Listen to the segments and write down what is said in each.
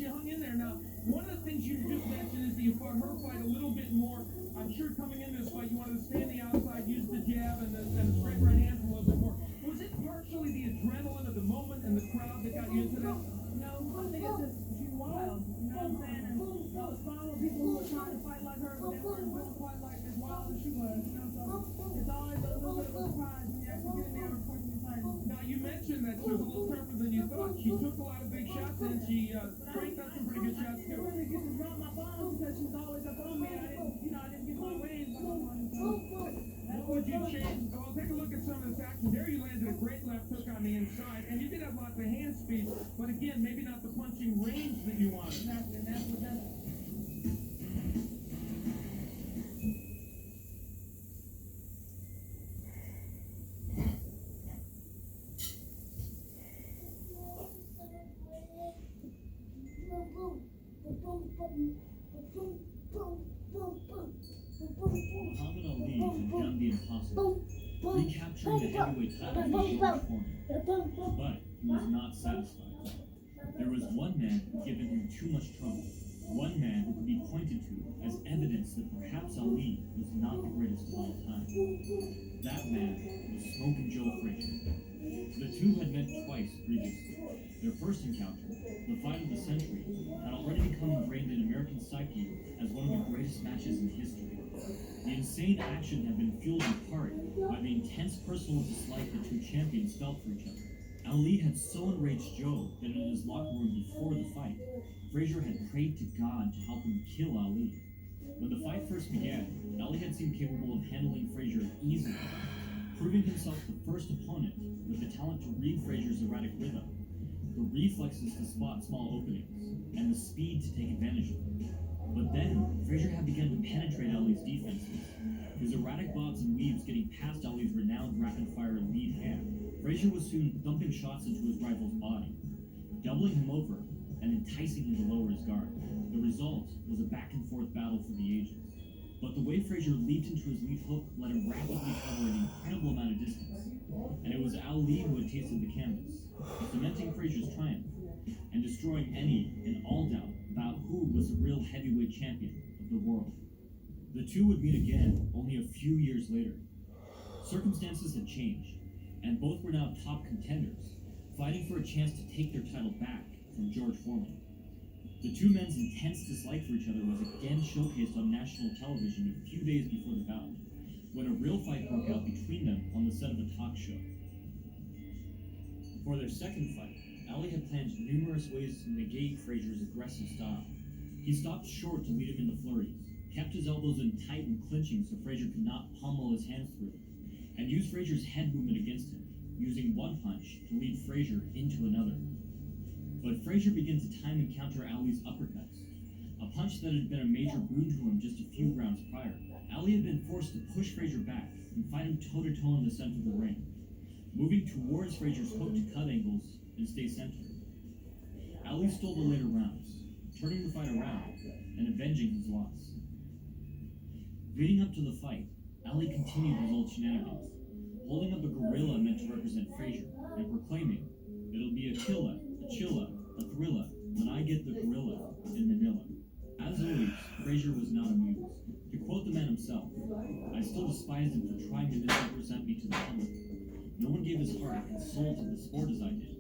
she hung in there. Now, one of the things you just mentioned is that you fought her fight a little bit more. I'm sure coming into this fight, you wanted to stay on the outside, use the jab and the straight right hand a little bit more. Was it partially the adrenaline of the moment and the crowd that got you into this? No, I think it's just she's wild. You know what I'm saying? And I was fine with people who were trying to fight like her, but they weren't doing quite like as wild as she was. You know, so it's always a little bit of a surprise when you actually get in there and punch your title. Now, you mentioned that she was a little tougher than you thought. She took a lot of big shots and she straightened up some pretty good shots I too. really get to drop my bombs because she was always up on me. I didn't get my range by no one. So What would you change? Well, take a look at some of this action. There you landed a great left hook on the inside, and you did have lots of hand speed, but again, maybe not the punching range that you wanted. exactly, and that's what that's. Muhammad Ali had done the impossible, recapturing the heavyweight title from George Foreman. But he was not satisfied. There was one man who had given him too much trouble, one man who could be pointed to as evidence that perhaps Ali was not the greatest of all time. That man was Smokin' Joe Frazier. The two had met twice previously. Their first encounter, the fight of the century, had already become ingrained in American psyche as one of the greatest matches in history. The insane action had been fueled in part by the intense personal dislike the two champions felt for each other. Ali had so enraged Joe that in his locker room before the fight, Frazier had prayed to God to help him kill Ali. When the fight first began, Ali had seemed capable of handling Frazier easily, proving himself the first opponent with the talent to read Frazier's erratic rhythm, the reflexes to spot small openings, and the speed to take advantage of them. But then, Frazier had begun to penetrate Ali's defenses, his erratic bobs and weaves getting past Ali's renowned rapid-fire lead hand. Frazier was soon dumping shots into his rival's body, doubling him over and enticing him to lower his guard. The result was a back-and-forth battle for the ages. But the way Frazier leaped into his lead hook let him rapidly cover an incredible amount of distance, and it was Ali who had tasted the canvas, cementing Frazier's triumph and destroying any and all doubt about who was the real heavyweight champion of the world. The two would meet again only a few years later. Circumstances had changed, and both were now top contenders, fighting for a chance to take their title back from George Foreman. The two men's intense dislike for each other was again showcased on national television a few days before the bout, when a real fight broke out between them on the set of a talk show. For their second fight, Ali had planned numerous ways to negate Frazier's aggressive style. He stopped short to lead him into flurries, kept his elbows in tight and clinching so Frazier could not pummel his hands through, and used Frazier's head movement against him, using one punch to lead Frazier into another. But Frazier began to time and counter Ali's uppercuts, a punch that had been a major boon to him just a few rounds prior. Ali had been forced to push Frazier back and fight him toe-to-toe in the center of the ring, moving towards Frazier's hook-to-cut angles and stay centered. Ali stole the later rounds, turning the fight around and avenging his loss. Leading up to the fight, Ali continued his old shenanigans, holding up a gorilla meant to represent Frazier and proclaiming, "It'll be a killer, a chiller, a thriller, when I get the gorilla in Manila." As always, Frazier was not amused. To quote the man himself, "I still despise him for trying to misrepresent me to the public. No one gave his heart and soul to the sport as I did.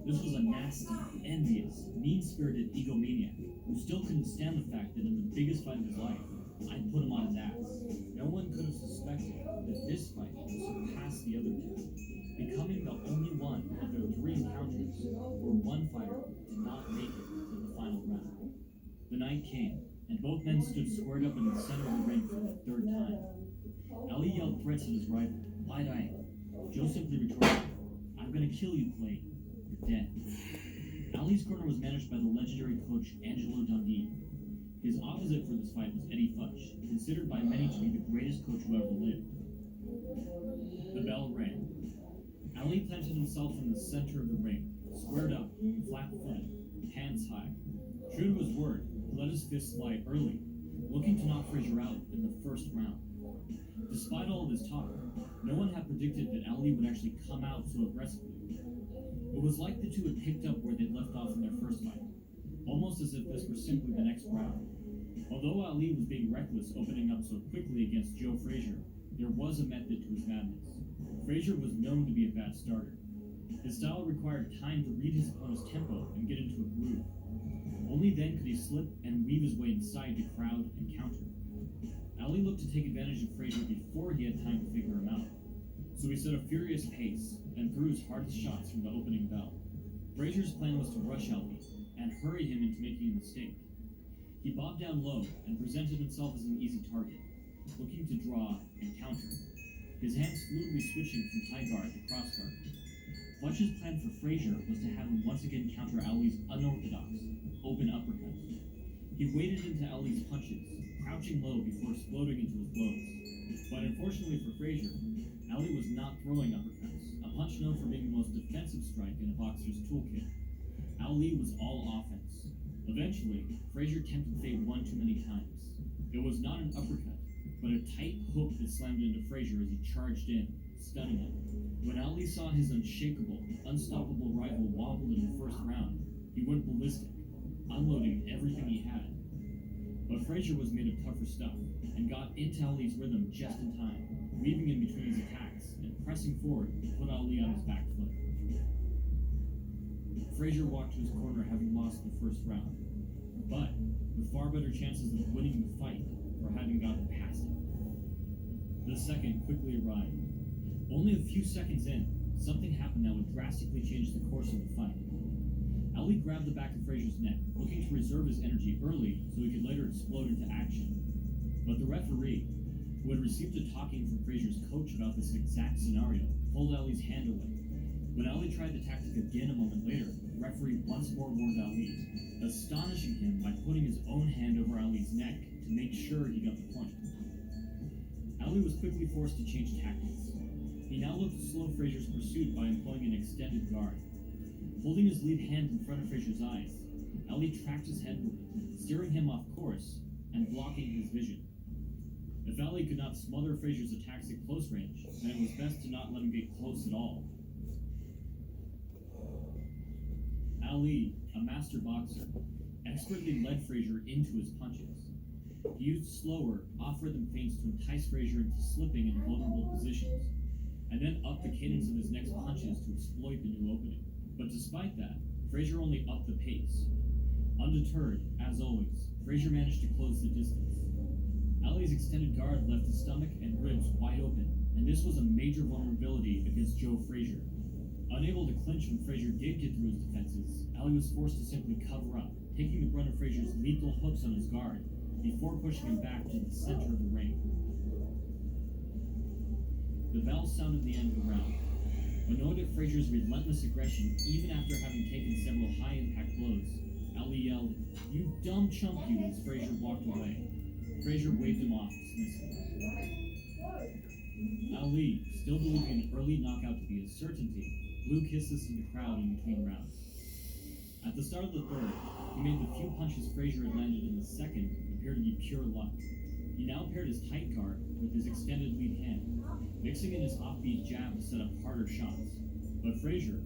This was a nasty, envious, mean-spirited egomaniac who still couldn't stand the fact that in the biggest fight of his life, I'd put him on his ass. No one could have suspected that this fight would surpass the other two, becoming the only one of their three encounters where one fighter did not make it to the final round." The night came, and both men stood squared up in the center of the ring for the third time. Ali yelled threats at his rival, wide-eyed. Joe simply retorted, "I'm gonna kill you, Clay. You're dead." Ali's corner was managed by the legendary coach Angelo Dundee. His opposite for this fight was Eddie Futch, considered by many to be the greatest coach who ever lived. The bell rang. Ali planted himself in the center of the ring, squared up, flat-footed, hands high. True to his word, he let his fists fly early, looking to knock Frazier out in the first round. Despite all of his talk, no one had predicted that Ali would actually come out so aggressively. It was like the two had picked up where they'd left off in their first fight. almost as if this were simply the next round. Although Ali was being reckless opening up so quickly against Joe Frazier, there was a method to his madness. Frazier was known to be a fast starter. His style required time to read his opponent's tempo and get into a groove. Only then could he slip and weave his way inside to crowd and counter. Ali looked to take advantage of Frazier before he had time to figure him out. So he set a furious pace and threw his hardest shots from the opening bell. Frazier's plan was to rush Ali and hurry him into making a mistake. He bobbed down low and presented himself as an easy target, looking to draw and counter, his hands fluidly switching from high guard to cross guard. Fletcher's plan for Frazier was to have him once again counter Ali's unorthodox, open uppercuts. He waded into Ali's punches, crouching low before exploding into his blows. But unfortunately for Frazier, Ali was not throwing uppercuts, a punch known for being the most defensive strike in a boxer's toolkit. Ali was all offense. Eventually, Frazier tempted fate one too many times. It was not an uppercut, but a tight hook that slammed into Frazier as he charged in, stunning him. When Ali saw his unshakable, unstoppable rival wobble in the first round, he went ballistic, unloading everything he had. But Frazier was made of tougher stuff, and got into Ali's rhythm just in time, weaving in between his attacks and pressing forward to put Ali on his back foot. Frazier walked to his corner having lost the first round, but with far better chances of winning the fight for having gotten past it. The second quickly arrived. Only a few seconds in, something happened that would drastically change the course of the fight. Ali grabbed the back of Frazier's neck, looking to reserve his energy early so he could later explode into action. But the referee, who had received a talking from Frazier's coach about this exact scenario, pulled Ali's hand away. When Ali tried the tactic again a moment later, the referee once more warned Ali, astonishing him by putting his own hand over Ali's neck to make sure he got the point. Ali was quickly forced to change tactics. He now looked to slow Frazier's pursuit by employing an extended guard. Holding his lead hand in front of Frazier's eyes, Ali tracked his head movement, steering him off course and blocking his vision. If Ali could not smother Frazier's attacks at close range, then it was best to not let him get close at all. Ali, a master boxer, expertly led Frazier into his punches. He used slower, off-rhythm feints to entice Frazier into slipping in vulnerable positions, and then upped the cadence of his next punches to exploit the new opening. But despite that, Frazier only upped the pace. Undeterred, as always, Frazier managed to close the distance. Ali's extended guard left his stomach and ribs wide open, and this was a major vulnerability against Joe Frazier. Unable to clinch when Frazier did get through his defenses, Ali was forced to simply cover up, taking the brunt of Frazier's lethal hooks on his guard, before pushing him back to the center of the ring. The bell sounded the end of the round. Annoyed at Frazier's relentless aggression, even after having taken several high-impact blows, Ali yelled, "You dumb chump you," as Frazier walked away. Frazier waved him off dismissively. Ali, still believing an early knockout to be a certainty, blew kisses to the crowd in between rounds. At the start of the third, he made the few punches Frazier had landed in the second appear to be pure luck. He now paired his tight guard with his extended lead hand, mixing in his offbeat jab to set up harder shots. But Frazier,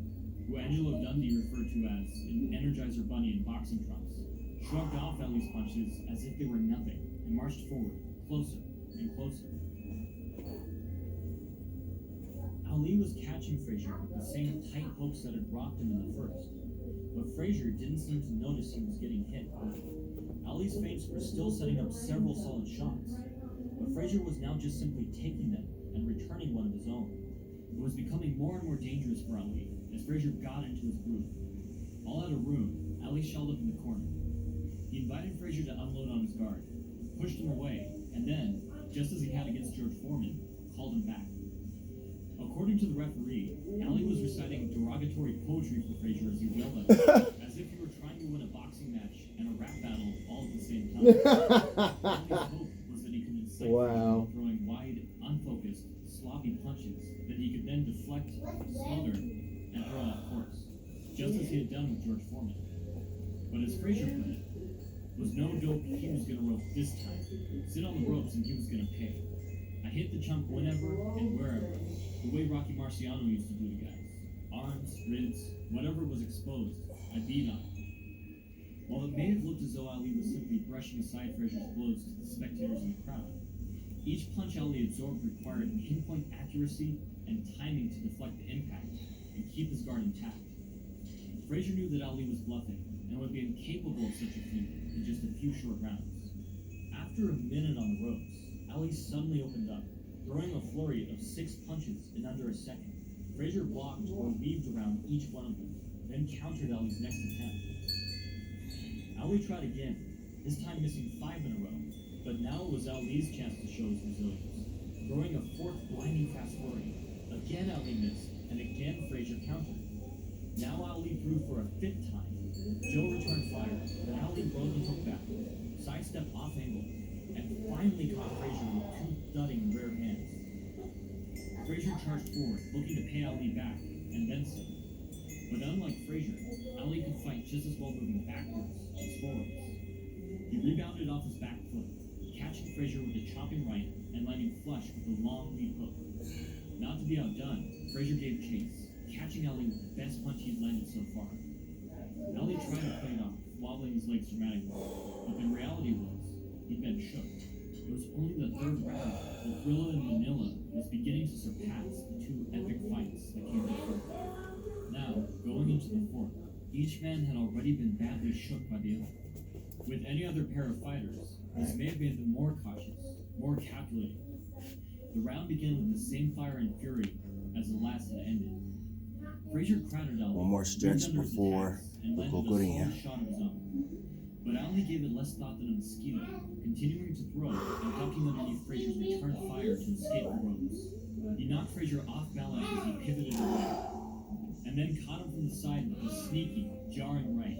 who Angelo Dundee referred to as an Energizer Bunny in boxing trunks, shrugged off Ali's punches as if they were nothing and marched forward, closer and closer. Ali was catching Frazier with the same tight hooks that had rocked him in the first, but Frazier didn't seem to notice he was getting hit. Ali's feints were still setting up several solid shots, but Frazier was now just simply taking them and returning one of his own. It was becoming more and more dangerous for Ali as Frazier got into his groove. All out of room, Ali shelled up in the corner. He invited Frazier to unload on his guard, pushed him away, and then, just as he had against George Foreman, called him back. According to the referee, Ali was reciting derogatory poetry for Frazier as he yelled at him, as if he were trying to win a boxing match and a rap battle all at the same time. Ali's hope was that he could incite Frazier throwing wide, unfocused, sloppy punches that he could then deflect, smother, and throw off course, just as he had done with George Foreman. But as Frazier put it, was no dope he was going to rope this time. Sit on the ropes and he was going to pay. I hit the chump whenever and wherever, the way Rocky Marciano used to do to guys. Arms, ribs, whatever was exposed, I beat on it. While it may have looked as though Ali was simply brushing aside Frazier's blows to the spectators in the crowd, each punch Ali absorbed required pinpoint accuracy and timing to deflect the impact and keep his guard intact. Frazier knew that Ali was bluffing and would be incapable of such a feat in just a few short rounds. After a minute on the ropes, Ali suddenly opened up, throwing a flurry of 6 punches in under a second. Frazier blocked or weaved around each one of them, then countered Ali's next attempt. Ali tried again, this time missing 5 in a row, but now it was Ali's chance to show his resilience, throwing a 4th blinding fast flurry. Again Ali missed, and again Frazier countered. Now Ali threw for a 5th time. Joe returned fire, but Ali rode the hook back, sidestepped off angle, and finally caught Frazier with 2 thudding rear hands. Frazier charged forward, looking to pay Ali back, and then some. But unlike Frazier, Ali could fight just as well moving backwards as forwards. He rebounded off his back foot, catching Frazier with a chopping right and landing flush with a long lead hook. Not to be outdone, Frazier gave chase, catching Ali with the best punch he'd landed so far. Ali tried to play it off, wobbling his legs dramatically, but the reality was, he'd been shook. It was only the 3rd round that Thrilla and Manila was beginning to surpass the 2 epic fights that came before. Now, going into the 4th, each man had already been badly shook by the other. With any other pair of fighters, this may have made them more cautious, more calculating. The round began with the same fire and fury as the last had ended. Frazier crowded Ali, One more stretch before Cocorinha. shot of his own. But Ali gave it less thought than a mosquito, continuing to throw and ducking underneath Frazier's return fire to escape the ropes. He knocked Frazier off balance as he pivoted away, and then caught him from the side with a sneaky, jarring right.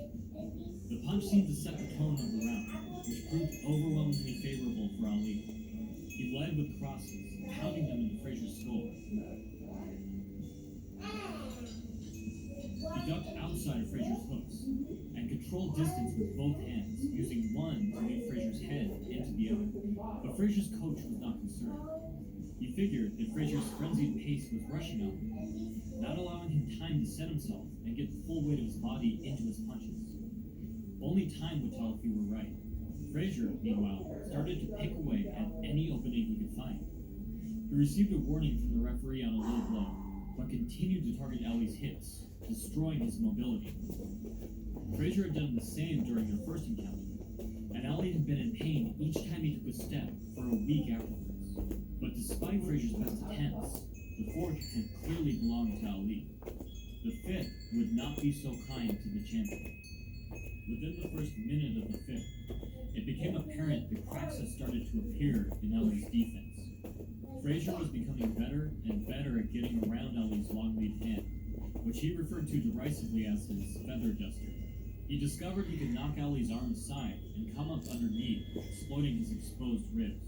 The punch seemed to set the tone of the round, which proved overwhelmingly favorable for Ali. He led with crosses, pounding them into Frazier's skull. He ducked outside of Frazier's hooks, and controlled distance with both hands, using one to lead Frazier's head into the other. But Frazier's coach was not concerned. He figured that Frazier's frenzied pace was rushing him, not allowing him time to set himself and get the full weight of his body into his punches. Only time would tell if he were right. Frazier, meanwhile, started to pick away at any opening he could find. He received a warning from the referee on a low blow, but continued to target Ali's hits, destroying his mobility. Frazier had done the same during their first encounter, and Ali had been in pain each time he took a step for a week afterwards. But despite Frazier's best attempts, the 4th had clearly belonged to Ali. The 5th would not be so kind to the champion. Within the first minute of the 5th, it became apparent that cracks had started to appear in Ali's defense. Frazier was becoming better and better at getting around Ali's long lead hand, which he referred to derisively as his feather duster. He discovered he could knock Ali's arm aside and come up underneath, exploiting his exposed ribs.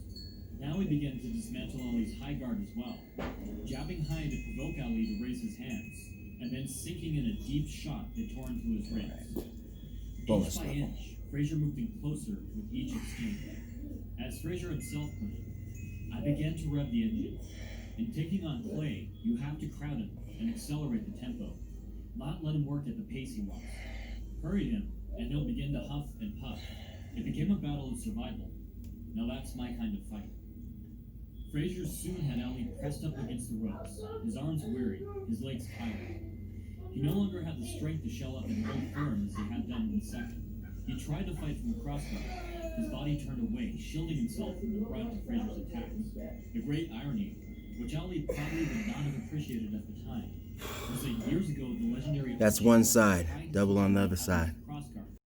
Now he began to dismantle Ali's high guard as well, jabbing high to provoke Ali to raise his hands, and then sinking in a deep shot that tore into his ribs. Inch by inch, Frazier moved in closer with each exchange. As Frazier himself put it, I began to rev the engine. In taking on Clay, you have to crowd him and accelerate the tempo, not let him work at the pace he wants. Hurry him, and he'll begin to huff and puff. It became a battle of survival. Now that's my kind of fight. Frazier soon had Ali pressed up against the ropes, his arms weary, his legs tired. He no longer had the strength to shell up and hold firm as he had done in the 2nd. He tried to fight from the crossbar. His body turned away, shielding himself from the brunt of Frazier's attacks. The great irony, which Ali probably would not have appreciated at the time, was that years ago the legendary... That's one side, double on the other side.